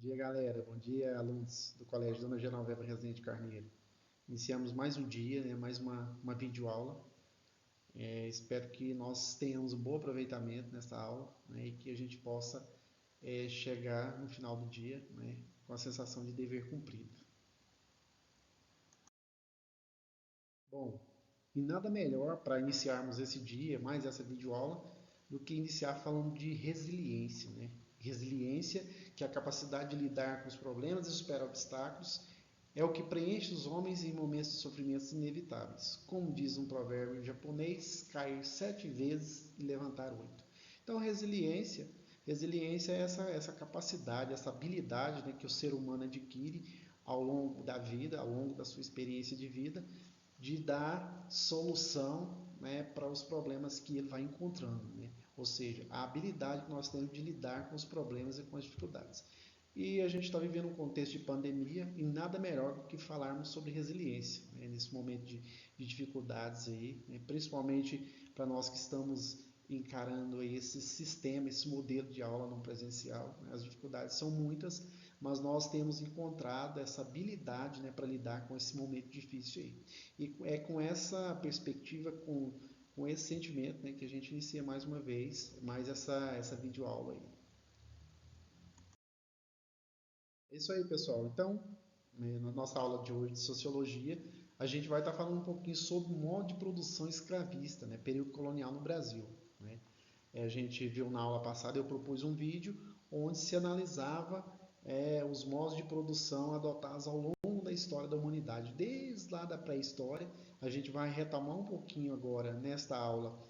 Dia, galera. Bom dia, alunos do Colégio Dona Genoveva Rezende Carneiro. Iniciamos mais um dia, né, mais uma videoaula. Espero que nós tenhamos um bom aproveitamento nessa aula, né, e que a gente possa chegar no final do dia, né, com a sensação de dever cumprido. Bom, e nada melhor para iniciarmos esse dia, mais essa videoaula, do que iniciar falando de resiliência, né? Resiliência, que é a capacidade de lidar com os problemas e superar obstáculos, é o que preenche os homens em momentos de sofrimentos inevitáveis. Como diz um provérbio japonês, cair 7 vezes e levantar 8. Então, resiliência é essa capacidade, essa habilidade, né, que o ser humano adquire ao longo da vida, ao longo da sua experiência de vida, de dar solução, né, para os problemas que ele vai encontrando, né? Ou seja, a habilidade que nós temos de lidar com os problemas e com as dificuldades. E a gente está vivendo um contexto de pandemia e nada melhor do que falarmos sobre resiliência, né, nesse momento de dificuldades aí, né, principalmente para nós que estamos encarando aí esse sistema, esse modelo de aula não presencial, né? As dificuldades são muitas, mas nós temos encontrado essa habilidade, né, para lidar com esse momento difícil aí. E é com essa perspectiva, com esse sentimento, né, que a gente inicia mais uma vez, mais essa videoaula aí. É isso aí, pessoal. Então, na nossa aula de hoje de Sociologia, a gente vai estar falando um pouquinho sobre o modo de produção escravista, né, período colonial no Brasil, né? A gente viu na aula passada, eu propus um vídeo onde se analisava os modos de produção adotados ao longo da história da humanidade, desde lá da pré-história. A gente vai retomar um pouquinho agora, nesta aula,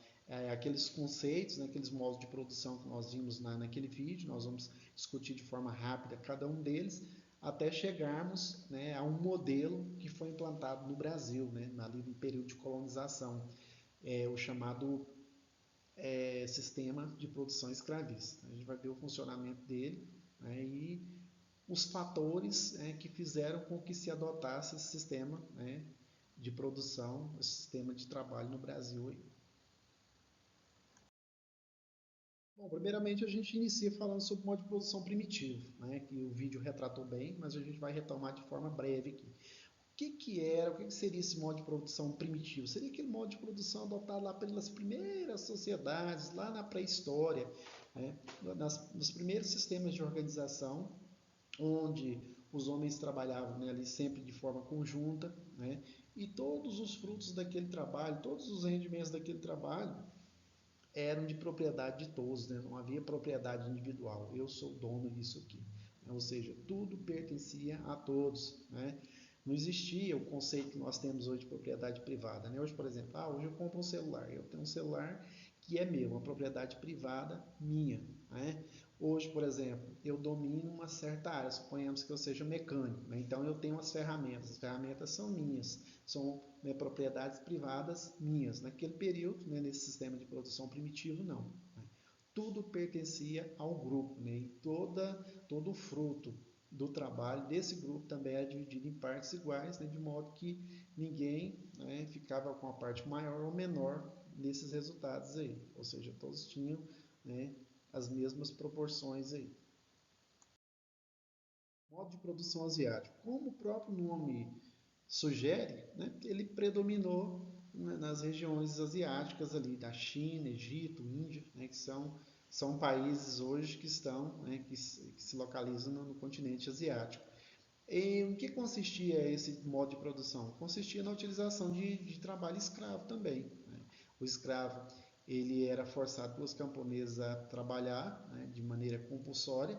aqueles conceitos, né, aqueles modos de produção que nós vimos naquele vídeo. Nós vamos discutir de forma rápida cada um deles, até chegarmos, né, a um modelo que foi implantado no Brasil, né, ali no período de colonização, o chamado sistema de produção escravista. A gente vai ver o funcionamento dele, né, e os fatores, que fizeram com que se adotasse esse sistema, né, de produção, esse sistema de trabalho no Brasil aí. Bom, primeiramente a gente inicia falando sobre o modo de produção primitivo, né, que o vídeo retratou bem, mas a gente vai retomar de forma breve aqui. O que seria esse modo de produção primitivo? Seria aquele modo de produção adotado lá pelas primeiras sociedades, lá na pré-história, né, nos primeiros sistemas de organização, onde os homens trabalhavam, né, ali sempre de forma conjunta, né, e todos os frutos daquele trabalho, todos os rendimentos daquele trabalho eram de propriedade de todos, né? Não havia propriedade individual. Eu sou dono disso aqui, né? Ou seja, tudo pertencia a todos, né? Não existia o conceito que nós temos hoje de propriedade privada, né? Hoje, por exemplo, hoje eu compro um celular, eu tenho um celular que é meu, uma propriedade privada minha, né? Hoje, por exemplo, eu domino uma certa área, suponhamos que eu seja mecânico, né? Então eu tenho as ferramentas são minhas, são, né, propriedades privadas minhas. Naquele período, né, nesse sistema de produção primitivo, não, né? Tudo pertencia ao grupo, né? E todo o fruto do trabalho desse grupo também era dividido em partes iguais, né, de modo que ninguém, né, ficava com a parte maior ou menor nesses resultados aí, ou seja, todos tinham, né, as mesmas proporções aí. Modo de produção asiático. Como o próprio nome sugere, né, ele predominou, né, nas regiões asiáticas ali, da China, Egito, Índia, né, que são países hoje que estão, né, que se localizam no continente asiático. E em que consistia esse modo de produção? Consistia na utilização de trabalho escravo também, né? O escravo, ele era forçado pelos camponeses a trabalhar, né, de maneira compulsória,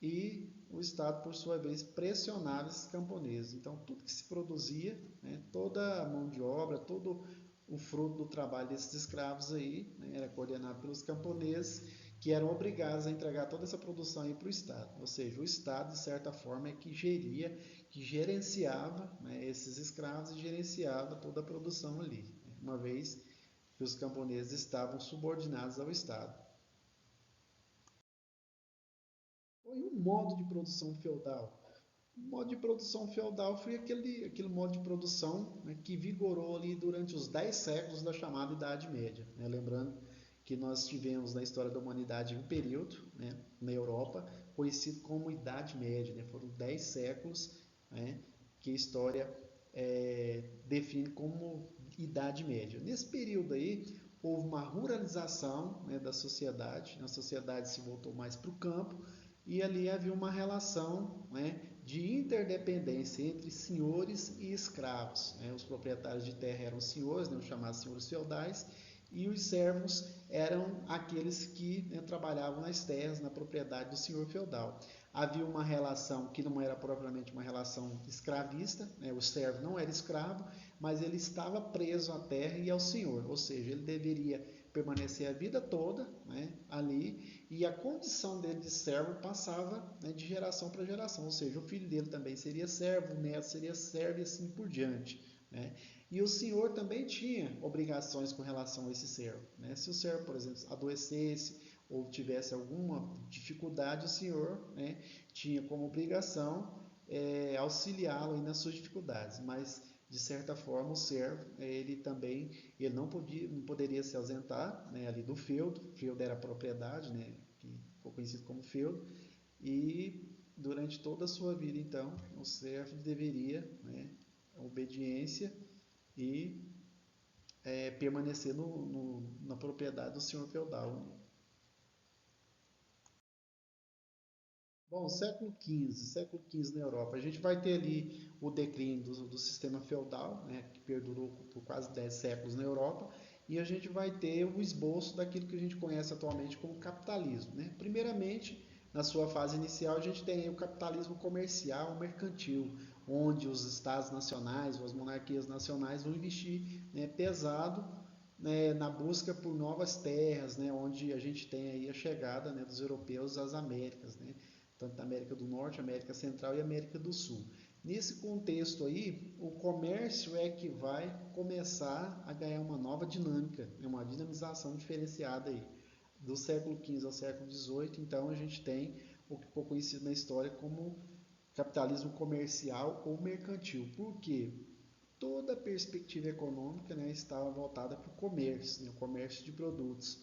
e o Estado, por sua vez, pressionava esses camponeses. Então, tudo que se produzia, né, toda a mão de obra, todo o fruto do trabalho desses escravos aí, né, era coordenado pelos camponeses, que eram obrigados a entregar toda essa produção aí para o Estado. Ou seja, o Estado, de certa forma, é que que gerenciava, né, esses escravos e gerenciava toda a produção ali, né, uma vez que os camponeses estavam subordinados ao Estado. Foi um modo de produção feudal. O modo de produção feudal foi aquele modo de produção, né, que vigorou ali durante os 10 séculos da chamada Idade Média, né? Lembrando que nós tivemos na história da humanidade um período, né, na Europa, conhecido como Idade Média, né? Foram 10 séculos, né, que a história define como Idade Média. Nesse período aí, houve uma ruralização, né, da sociedade, a sociedade se voltou mais para o campo, e ali havia uma relação, né, de interdependência entre senhores e escravos, né? Os proprietários de terra eram senhores, né, os chamados senhores feudais, e os servos eram aqueles que, né, trabalhavam nas terras, na propriedade do senhor feudal. Havia uma relação que não era propriamente uma relação escravista, né? O servo não era escravo, mas ele estava preso à terra e ao senhor, ou seja, ele deveria permanecer a vida toda, né, ali, e a condição dele de servo passava, né, de geração para geração, ou seja, o filho dele também seria servo, o neto seria servo e assim por diante, né? E o senhor também tinha obrigações com relação a esse servo, né? Se o servo, por exemplo, adoecesse ou tivesse alguma dificuldade, o senhor, né, tinha como obrigação auxiliá-lo nas suas dificuldades, mas de certa forma o servo, ele também, ele não poderia se ausentar, né, ali do feudo. O feudo era a propriedade, né, que ficou conhecido como feudo, e durante toda a sua vida, então, o servo deveria, né, obediência e permanecer na propriedade do senhor feudal. Bom, século XV na Europa, a gente vai ter ali o declínio do sistema feudal, né, que perdurou por quase 10 séculos na Europa, e a gente vai ter o esboço daquilo que a gente conhece atualmente como capitalismo, né? Primeiramente, na sua fase inicial, a gente tem o capitalismo comercial, mercantil, onde os estados nacionais ou as monarquias nacionais vão investir, né, pesado, né, na busca por novas terras, né, onde a gente tem aí a chegada, né, dos europeus às Américas, né, tanto da América do Norte, América Central e América do Sul. Nesse contexto aí, o comércio é que vai começar a ganhar uma nova dinâmica, né, uma dinamização diferenciada aí. Do século XV ao século XVIII, então a gente tem o que ficou conhecido na história como capitalismo comercial ou mercantil. Por quê? Toda a perspectiva econômica, né, estava voltada para o comércio, né, o comércio de produtos,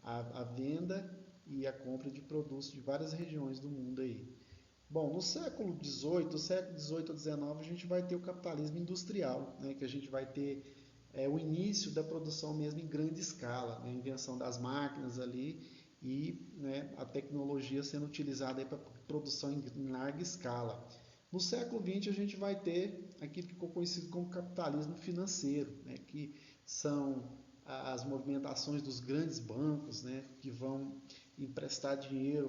a venda e a compra de produtos de várias regiões do mundo aí. Bom, no século XVIII, do século XVIII ao XIX, a gente vai ter o capitalismo industrial, né, que a gente vai ter o início da produção mesmo em grande escala, né, a invenção das máquinas ali e, né, a tecnologia sendo utilizada para produção em larga escala. No século XX a gente vai ter aquilo que ficou conhecido como capitalismo financeiro, né, que são as movimentações dos grandes bancos, né, que vão emprestar dinheiro,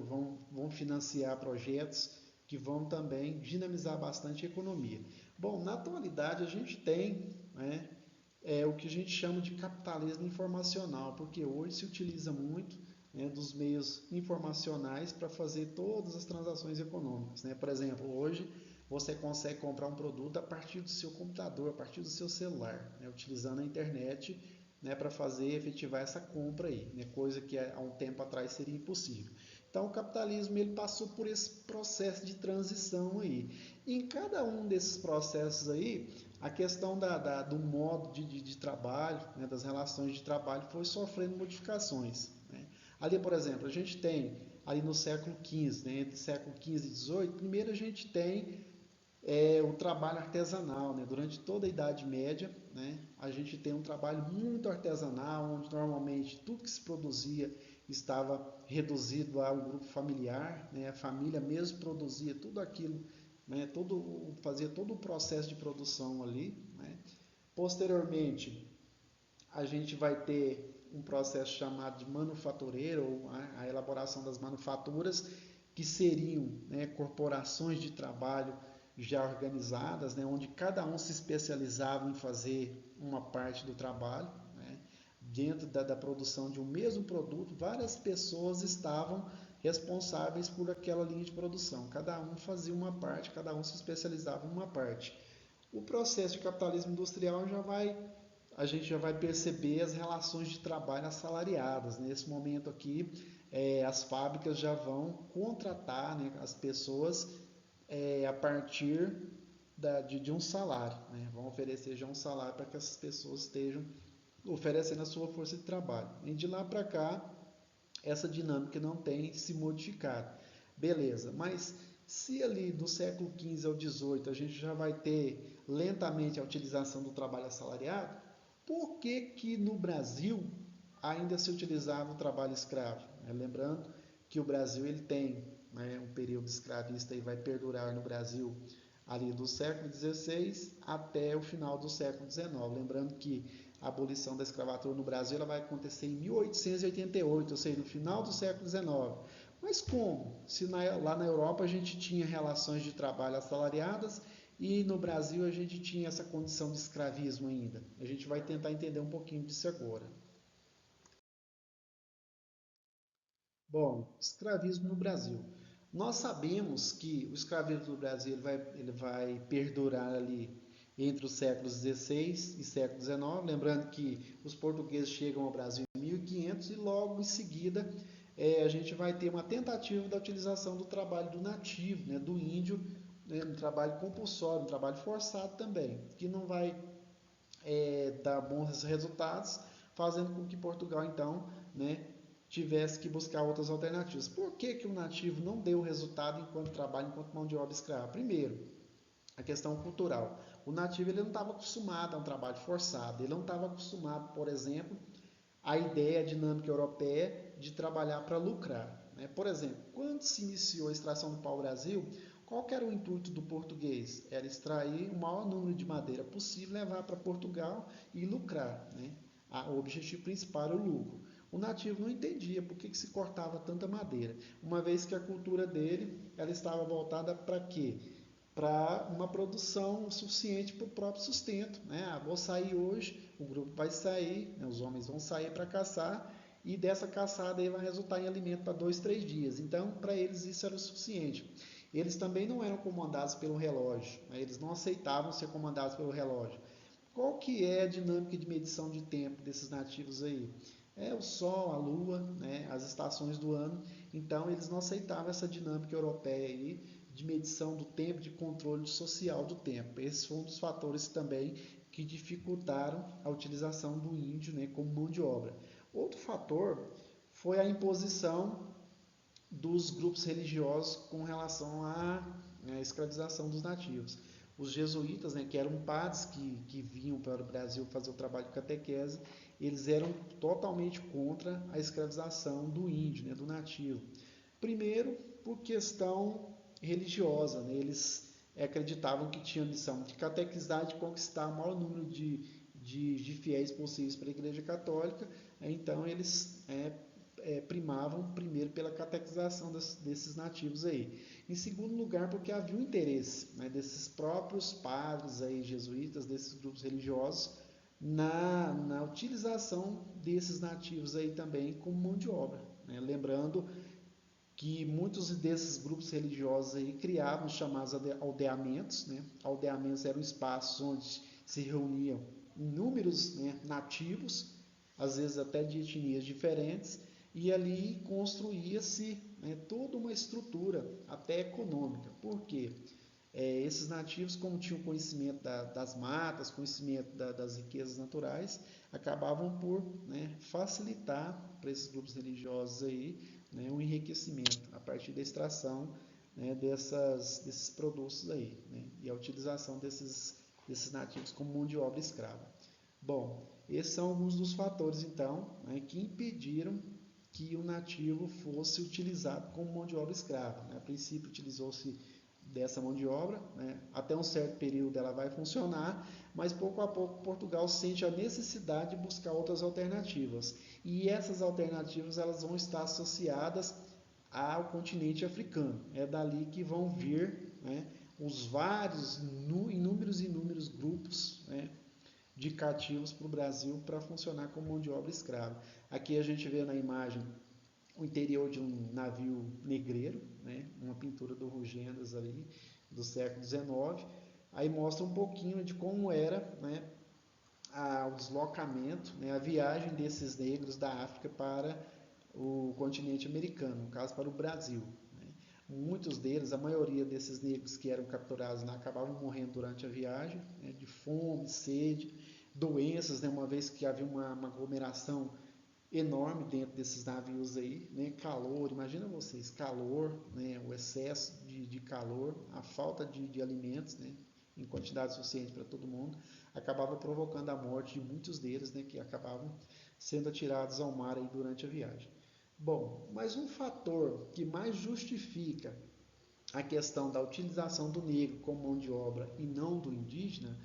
vão financiar projetos que vão também dinamizar bastante a economia. Bom, na atualidade a gente tem, né, o que a gente chama de capitalismo informacional, porque hoje se utiliza muito, né, dos meios informacionais para fazer todas as transações econômicas, né? Por exemplo, hoje você consegue comprar um produto a partir do seu computador, a partir do seu celular, né, utilizando a internet, né, para fazer efetivar essa compra aí, né, coisa que há um tempo atrás seria impossível. Então o capitalismo ele passou por esse processo de transição aí. E em cada um desses processos aí, a questão do modo de trabalho, né, das relações de trabalho foi sofrendo modificações, né? Ali, por exemplo, a gente tem ali no século XV, né, entre século XV e XVIII, primeiro a gente tem o trabalho artesanal, né? Durante toda a Idade Média, né, a gente tem um trabalho muito artesanal, onde normalmente tudo que se produzia estava reduzido a um grupo familiar, né? A família mesmo produzia tudo aquilo, né? Fazia todo o processo de produção ali, né? Posteriormente, a gente vai ter um processo chamado de manufatureiro, ou a elaboração das manufaturas, que seriam, né, corporações de trabalho já organizadas, né, onde cada um se especializava em fazer uma parte do trabalho, né. Dentro da produção de um mesmo produto, várias pessoas estavam responsáveis por aquela linha de produção. Cada um fazia uma parte, cada um se especializava em uma parte. O processo de capitalismo industrial a gente já vai perceber as relações de trabalho assalariadas. Nesse momento aqui, as fábricas já vão contratar, né, as pessoas a partir de um salário, né? Vão oferecer já um salário para que essas pessoas estejam oferecendo a sua força de trabalho. E de lá para cá, essa dinâmica não tem se modificado. Beleza, mas se ali do século XV ao XVIII a gente já vai ter lentamente a utilização do trabalho assalariado, por que que no Brasil ainda se utilizava o trabalho escravo? Lembrando que o Brasil ele tem, né, um período escravista e vai perdurar no Brasil ali do século XVI até o final do século XIX. Lembrando que a abolição da escravatura no Brasil ela vai acontecer em 1888, ou seja, no final do século XIX. Mas como? Se lá na Europa a gente tinha relações de trabalho assalariadas e no Brasil a gente tinha essa condição de escravismo ainda. A gente vai tentar entender um pouquinho disso agora. Bom, escravismo no Brasil. Nós sabemos que o escravismo no Brasil ele vai perdurar ali entre os séculos XVI e século XIX. Lembrando que os portugueses chegam ao Brasil em 1500 e logo em seguida a gente vai ter uma tentativa da utilização do trabalho do nativo, né, do índio, né, um trabalho compulsório, um trabalho forçado também, que não vai dar bons resultados, fazendo com que Portugal, então, né, tivesse que buscar outras alternativas. Por que que o nativo não deu resultado enquanto trabalho, enquanto mão de obra escrava? Primeiro, a questão cultural. O nativo ele não estava acostumado a um trabalho forçado, ele não estava acostumado, por exemplo, à ideia a dinâmica europeia de trabalhar para lucrar. Né? Por exemplo, quando se iniciou a extração do pau-brasil, qual que era o intuito do português? Era extrair o maior número de madeira possível, levar para Portugal e lucrar. Né? O objetivo principal era o lucro. O nativo não entendia por que se cortava tanta madeira, uma vez que a cultura dele ela estava voltada para quê? Para uma produção suficiente para o próprio sustento. Né? Vou sair hoje, o grupo vai sair, né? Os homens vão sair para caçar e dessa caçada aí vai resultar em alimento para 2, 3 dias. Então, para eles isso era o suficiente. Eles também não eram comandados pelo relógio, né? Eles não aceitavam ser comandados pelo relógio. Qual que é a dinâmica de medição de tempo desses nativos aí? É o Sol, a Lua, né, as estações do ano. Então, eles não aceitavam essa dinâmica europeia aí de medição do tempo, de controle social do tempo. Esse foi um dos fatores também que dificultaram a utilização do índio, né, como mão de obra. Outro fator foi a imposição dos grupos religiosos com relação à escravização dos nativos. Os jesuítas, né, que eram padres que vinham para o Brasil fazer o trabalho de catequese, eles eram totalmente contra a escravização do índio, né, do nativo. Primeiro, por questão religiosa, né, eles acreditavam que tinha a missão de catequizar, de conquistar o maior número de fiéis possíveis para a Igreja Católica, então eles primavam primeiro pela catequização desses nativos aí. Em segundo lugar, porque havia um interesse, né, desses próprios padres aí, jesuítas, desses grupos religiosos, na utilização desses nativos aí também como mão de obra. Né? Lembrando que muitos desses grupos religiosos aí criavam os chamados aldeamentos. Né? Aldeamentos eram espaços onde se reuniam inúmeros, né, nativos, às vezes até de etnias diferentes, e ali construía-se, né, toda uma estrutura, até econômica. Por quê? Esses nativos, como tinham conhecimento das matas, conhecimento das riquezas naturais, acabavam por, né, facilitar para esses grupos religiosos aí, né, um enriquecimento a partir da extração, né, desses produtos aí, né, e a utilização desses nativos como mão de obra escrava. Bom, esses são alguns dos fatores, então, né, que impediram que o nativo fosse utilizado como mão de obra escrava. Né? A princípio utilizou-se dessa mão de obra, né? Até um certo período ela vai funcionar, mas pouco a pouco Portugal sente a necessidade de buscar outras alternativas. E essas alternativas elas vão estar associadas ao continente africano. É dali que vão vir, né, os vários, inúmeros grupos, né, de cativos para o Brasil para funcionar como mão de obra escrava. Aqui a gente vê na imagem o interior de um navio negreiro, né, uma pintura do Rugendas ali, do século XIX. Aí mostra um pouquinho de como era, né, o deslocamento, né, a viagem desses negros da África para o continente americano, no caso para o Brasil. Né. Muitos deles, a maioria desses negros que eram capturados lá, acabavam morrendo durante a viagem, né, de fome, sede, doenças, né, uma vez que havia uma aglomeração enorme dentro desses navios aí, né? Calor, imagina vocês, calor, né? O excesso de calor, a falta de alimentos, né? Em quantidade suficiente para todo mundo, acabava provocando a morte de muitos deles, né? Que acabavam sendo atirados ao mar aí durante a viagem. Bom, mas um fator que mais justifica a questão da utilização do negro como mão de obra e não do indígena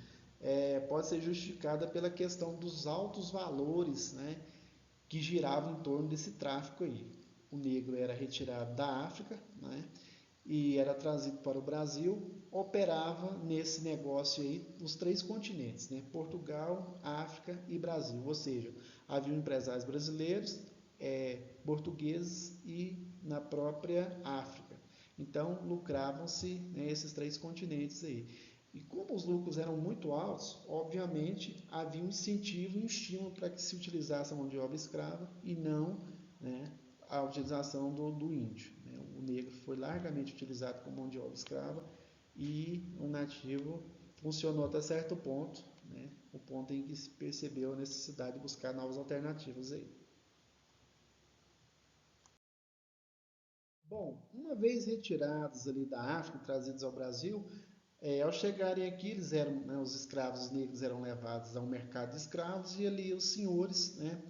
pode ser justificada pela questão dos altos valores, né, que giravam em torno desse tráfico aí. O negro era retirado da África, né, e era trazido para o Brasil, operava nesse negócio aí nos três continentes, né, Portugal, África e Brasil, ou seja, havia empresários brasileiros, portugueses e na própria África. Então, lucravam-se, né, esses três continentes aí. E como os lucros eram muito altos, obviamente havia um incentivo e um estímulo para que se utilizasse a mão de obra escrava e não, né, a utilização do índio. Né? O negro foi largamente utilizado como mão de obra escrava e o nativo funcionou até certo ponto, né, o ponto em que se percebeu a necessidade de buscar novas alternativas aí. Bom, uma vez retirados ali da África, trazidos ao Brasil, ao chegarem aqui, eles eram, né, os escravos negros eram levados ao mercado de escravos e ali os senhores, né,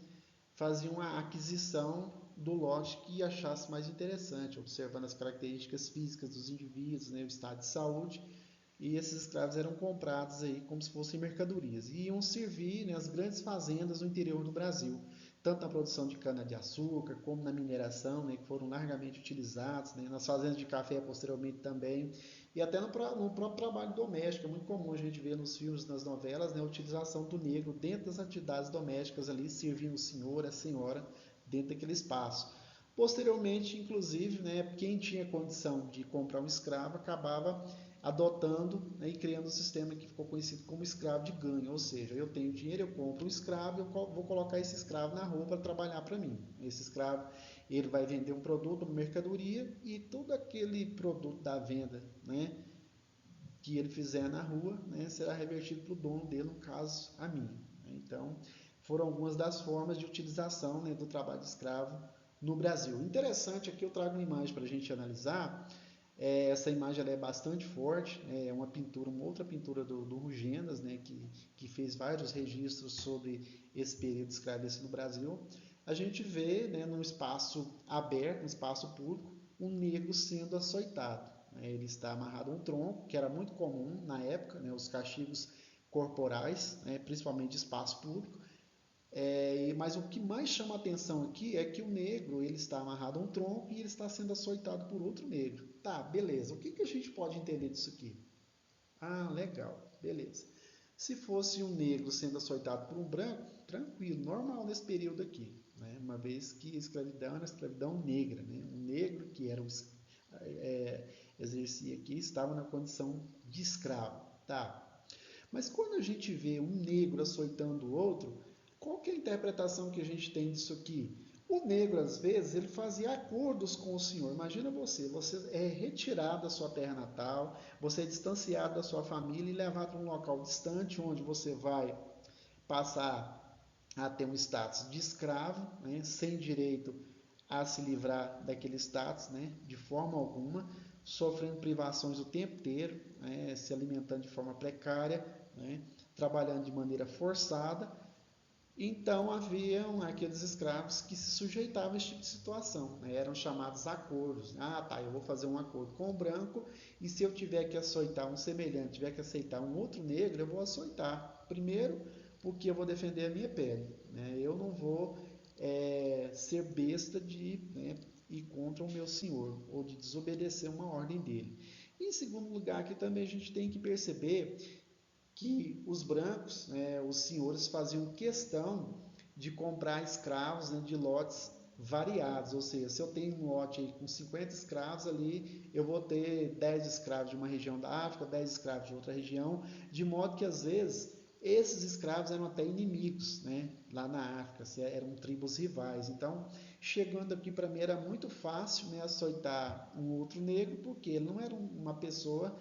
faziam a aquisição do lote que achasse mais interessante, observando as características físicas dos indivíduos, né, o estado de saúde, e esses escravos eram comprados aí como se fossem mercadorias e iam servir, né, as grandes fazendas no interior do Brasil, tanto na produção de cana-de-açúcar como na mineração, né, que foram largamente utilizados, né, nas fazendas de café posteriormente também, e até no próprio trabalho doméstico. É muito comum a gente ver nos filmes, nas novelas, né, a utilização do negro dentro das atividades domésticas ali, servindo o senhor, a senhora, dentro daquele espaço. Posteriormente, inclusive, né, quem tinha condição de comprar um escravo acabava adotando, né, e criando um sistema que ficou conhecido como escravo de ganho, ou seja, eu tenho dinheiro, eu compro um escravo, eu vou colocar esse escravo na rua para trabalhar para mim. Esse escravo, ele vai vender um produto, uma mercadoria, e todo aquele produto da venda, né, que ele fizer na rua, né, será revertido para o dono dele, no caso, a mim. Então, foram algumas das formas de utilização, né, do trabalho de escravo no Brasil. Interessante, aqui eu trago uma imagem para a gente analisar. Essa imagem ela é bastante forte, é uma pintura, uma outra pintura do Rugendas, né, que fez vários registros sobre esse período escravista no Brasil. A gente vê, né, num espaço aberto, num espaço público, um negro sendo açoitado. Né? Ele está amarrado a um tronco, que era muito comum na época, né, os castigos corporais, né, principalmente de espaço público. Mas o que mais chama a atenção aqui é que o negro ele está amarrado a um tronco e ele está sendo açoitado por outro negro. Tá, beleza. O que a gente pode entender disso aqui? Ah, legal, beleza. Se fosse um negro sendo açoitado por um branco, tranquilo, normal nesse período aqui, né? Uma vez que a escravidão era a escravidão negra, né? Um negro que era exercia aqui estava na condição de escravo, tá? Mas quando a gente vê um negro açoitando o outro, qual que é a interpretação que a gente tem disso aqui? O negro, às vezes, ele fazia acordos com o Senhor. Imagina você é retirado da sua terra natal, você é distanciado da sua família e levado para um local distante, onde você vai passar a ter um status de escravo, né, sem direito a se livrar daquele status, né, de forma alguma, sofrendo privações o tempo inteiro, né, se alimentando de forma precária, né, trabalhando de maneira forçada. Então haviam aqueles escravos que se sujeitavam a esse tipo de situação, né? Eram chamados acordos. Ah, tá, eu vou fazer um acordo com o branco e se eu tiver que açoitar um semelhante, tiver que aceitar um outro negro, eu vou açoitar. Primeiro, porque eu vou defender a minha pele, né? Eu não vou ser besta de, né, ir contra o meu senhor ou de desobedecer uma ordem dele. E, em segundo lugar, aqui também a gente tem que perceber que os brancos, né, os senhores faziam questão de comprar escravos, né, de lotes variados, ou seja, se eu tenho um lote aí com 50 escravos ali, eu vou ter 10 escravos de uma região da África, 10 escravos de outra região, de modo que às vezes esses escravos eram até inimigos, né, lá na África, eram tribos rivais. Então, chegando aqui para mim era muito fácil, né, açoitar um outro negro, porque ele não era uma pessoa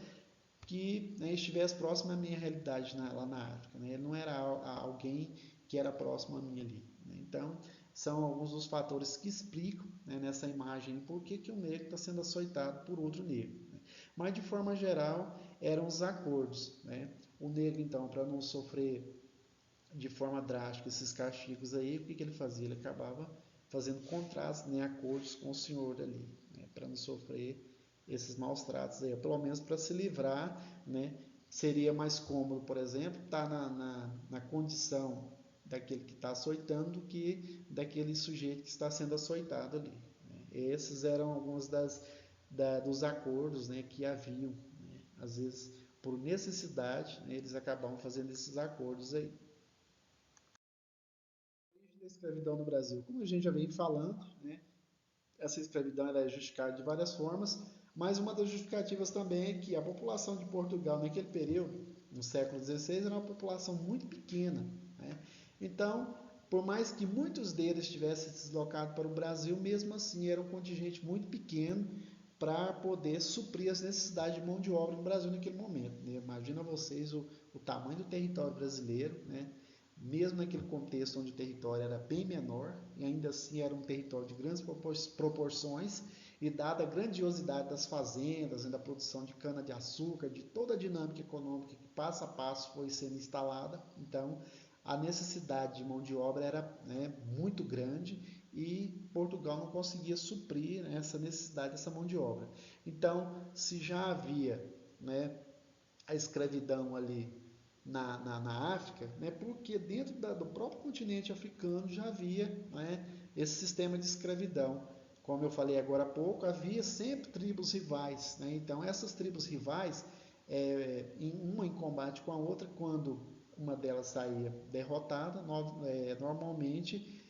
que, né, estivesse próximo à minha realidade lá na África. Né? Ele não era alguém que era próximo a mim ali. Né? Então, são alguns dos fatores que explicam, né, nessa imagem por que o negro está sendo açoitado por outro negro, né? Mas de forma geral eram os acordos, né? O negro então, para não sofrer de forma drástica esses castigos aí, o que ele fazia? Ele acabava fazendo contratos, né, acordos com o senhor ali, né, para não sofrer esses maus tratos aí, pelo menos para se livrar, né? Seria mais cômodo, por exemplo, estar na condição daquele que está açoitando do que daquele sujeito que está sendo açoitado ali, né? Esses eram alguns dos acordos, né, que haviam, né? Às vezes, por necessidade, né, eles acabavam fazendo esses acordos aí. Da escravidão no Brasil. Como a gente já vem falando, né, essa escravidão ela é justificada de várias formas, mas uma das justificativas também é que a população de Portugal naquele período, no século XVI, era uma população muito pequena, né? Então, por mais que muitos deles tivessem se deslocado para o Brasil, mesmo assim era um contingente muito pequeno para poder suprir as necessidades de mão de obra no Brasil naquele momento, né? Imagina vocês o tamanho do território brasileiro, né? Mesmo naquele contexto onde o território era bem menor, e ainda assim era um território de grandes proporções, e dada a grandiosidade das fazendas, e da produção de cana-de-açúcar, de toda a dinâmica econômica que passo a passo foi sendo instalada, então a necessidade de mão de obra era, né, muito grande e Portugal não conseguia suprir, né, essa necessidade dessa mão de obra. Então, se já havia, né, a escravidão ali na África, né, porque dentro do próprio continente africano já havia, né, esse sistema de escravidão. Como eu falei agora há pouco, havia sempre tribos rivais, né? Então essas tribos rivais, uma em combate com a outra, quando uma delas saía derrotada, normalmente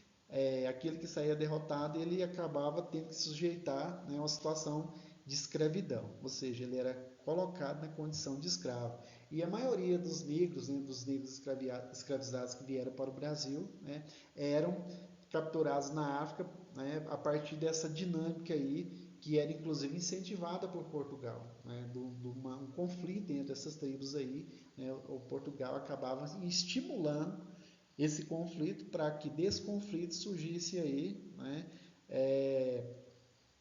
aquele que saía derrotado ele acabava tendo que se sujeitar, né, a uma situação de escravidão, ou seja, ele era colocado na condição de escravo. E a maioria dos negros, né, dos negros escravizados que vieram para o Brasil, né, eram capturados na África, né, a partir dessa dinâmica aí, que era inclusive incentivada por Portugal, né, um conflito entre essas tribos aí, né, o Portugal acabava estimulando esse conflito para que desse conflito surgisse aí, né,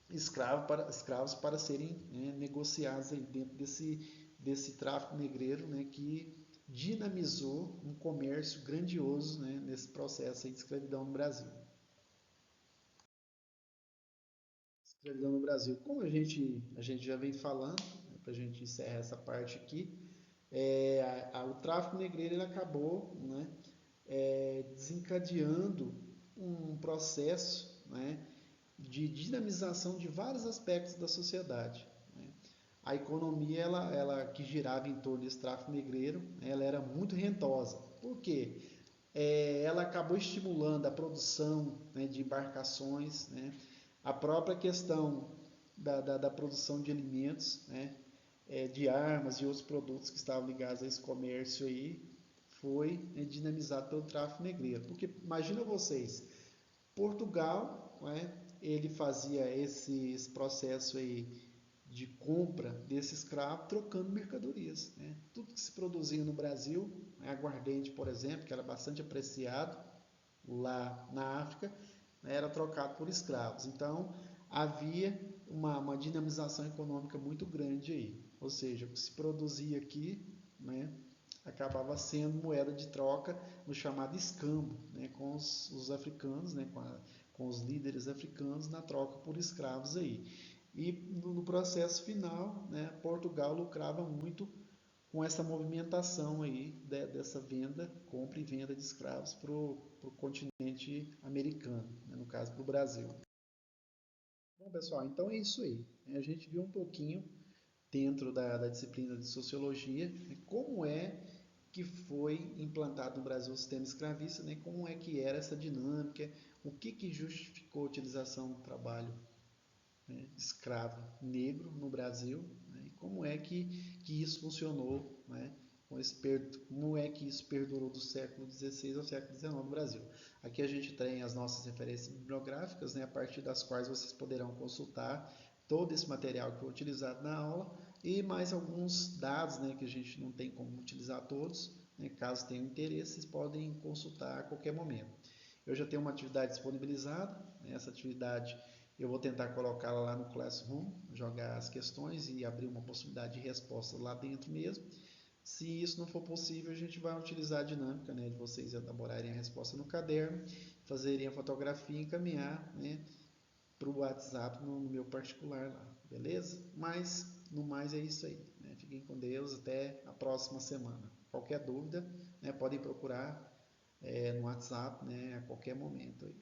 escravos para serem, né, negociados aí dentro desse tráfico negreiro, né, que dinamizou um comércio grandioso, né, nesse processo aí de escravidão no Brasil. Escravidão no Brasil, como a gente já vem falando, né, para a gente encerrar essa parte aqui, o tráfico negreiro ele acabou, né, desencadeando um processo, né, de dinamização de vários aspectos da sociedade, né? A economia ela que girava em torno desse tráfico negreiro, né, ela era muito rentosa. Por quê? Ela acabou estimulando a produção, né, de embarcações, né, a própria questão da produção de alimentos, né, de armas e outros produtos que estavam ligados a esse comércio aí, foi, né, dinamizado pelo tráfico negreiro. Porque imagina vocês, Portugal, né, ele fazia esse processo aí de compra desse escravo trocando mercadorias, né? Tudo que se produzia no Brasil, né, aguardente, por exemplo, que era bastante apreciado lá na África, né, era trocado por escravos. Então havia uma dinamização econômica muito grande aí. Ou seja, o que se produzia aqui, né, acabava sendo moeda de troca no chamado escambo, né, com os africanos, né, com os líderes africanos na troca por escravos aí. E no processo final, né, Portugal lucrava muito com essa movimentação aí dessa venda, compra e venda de escravos para o continente americano, né, no caso para o Brasil. Bom, pessoal, então é isso aí. A gente viu um pouquinho dentro da disciplina de sociologia, né, como é que foi implantado no Brasil o sistema escravista, né, como é que era essa dinâmica, o que justificou a utilização do trabalho, né, escravo negro no Brasil, né, e como é que isso funcionou, né, como é que isso perdurou do século XVI ao século XIX no Brasil. Aqui a gente tem as nossas referências bibliográficas, né, a partir das quais vocês poderão consultar todo esse material que foi utilizado na aula e mais alguns dados, né, que a gente não tem como utilizar todos, né, caso tenham interesse, vocês podem consultar a qualquer momento. Eu já tenho uma atividade disponibilizada, né? Essa atividade eu vou tentar colocá-la lá no Classroom, jogar as questões e abrir uma possibilidade de resposta lá dentro mesmo. Se isso não for possível, a gente vai utilizar a dinâmica, né, de vocês elaborarem a resposta no caderno, fazerem a fotografia e encaminhar, né, para o WhatsApp no meu particular lá, beleza? Mas, no mais, é isso aí, né? Fiquem com Deus, até a próxima semana. Qualquer dúvida, né, podem procurar no WhatsApp, né, a qualquer momento aí.